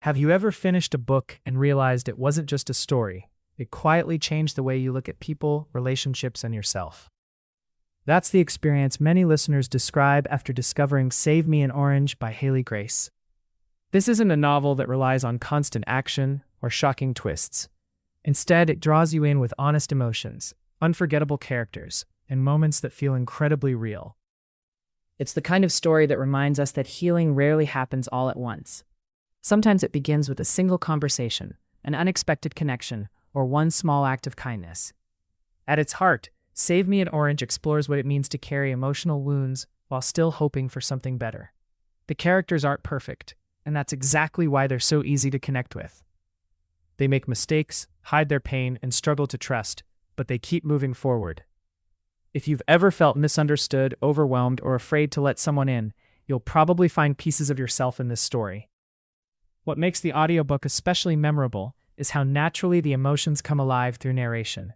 Have you ever finished a book and realized it wasn't just a story? It quietly changed the way you look at people, relationships, and yourself. That's the experience many listeners describe after discovering Save Me an Orange by Hayley Grace. This isn't a novel that relies on constant action or shocking twists. Instead, it draws you in with honest emotions, unforgettable characters, and moments that feel incredibly real. It's the kind of story that reminds us that healing rarely happens all at once. Sometimes it begins with a single conversation, an unexpected connection, or one small act of kindness. At its heart, Save Me an Orange explores what it means to carry emotional wounds while still hoping for something better. The characters aren't perfect, and that's exactly why they're so easy to connect with. They make mistakes, hide their pain, and struggle to trust, but they keep moving forward. If you've ever felt misunderstood, overwhelmed, or afraid to let someone in, you'll probably find pieces of yourself in this story. What makes the audiobook especially memorable is how naturally the emotions come alive through narration.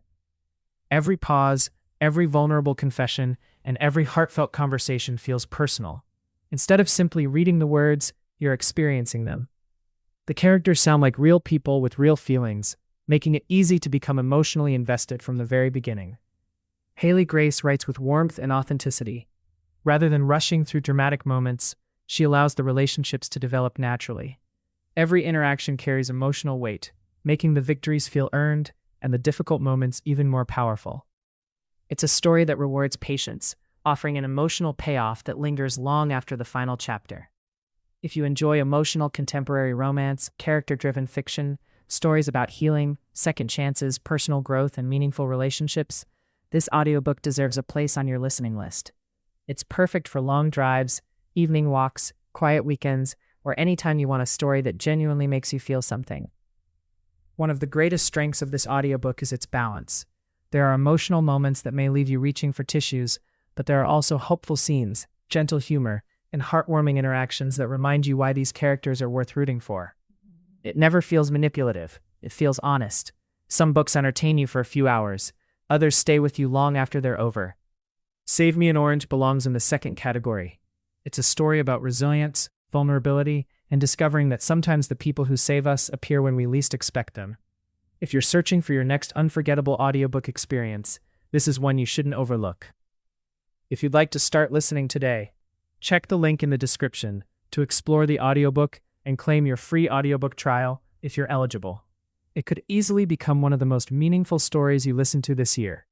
Every pause, every vulnerable confession, and every heartfelt conversation feels personal. Instead of simply reading the words, you're experiencing them. The characters sound like real people with real feelings, making it easy to become emotionally invested from the very beginning. Hayley Grace writes with warmth and authenticity. Rather than rushing through dramatic moments, she allows the relationships to develop naturally. Every interaction carries emotional weight, making the victories feel earned and the difficult moments even more powerful. It's a story that rewards patience, offering an emotional payoff that lingers long after the final chapter. If you enjoy emotional contemporary romance, character-driven fiction, stories about healing, second chances, personal growth, and meaningful relationships, this audiobook deserves a place on your listening list. It's perfect for long drives, evening walks, quiet weekends, or anytime you want a story that genuinely makes you feel something. One of the greatest strengths of this audiobook is its balance. There are emotional moments that may leave you reaching for tissues, but there are also hopeful scenes, gentle humor, and heartwarming interactions that remind you why these characters are worth rooting for. It never feels manipulative. It feels honest. Some books entertain you for a few hours. Others stay with you long after they're over. Save Me an Orange belongs in the second category. It's a story about resilience, vulnerability, and discovering that sometimes the people who save us appear when we least expect them. If you're searching for your next unforgettable audiobook experience, this is one you shouldn't overlook. If you'd like to start listening today, check the link in the description to explore the audiobook and claim your free audiobook trial if you're eligible. It could easily become one of the most meaningful stories you listen to this year.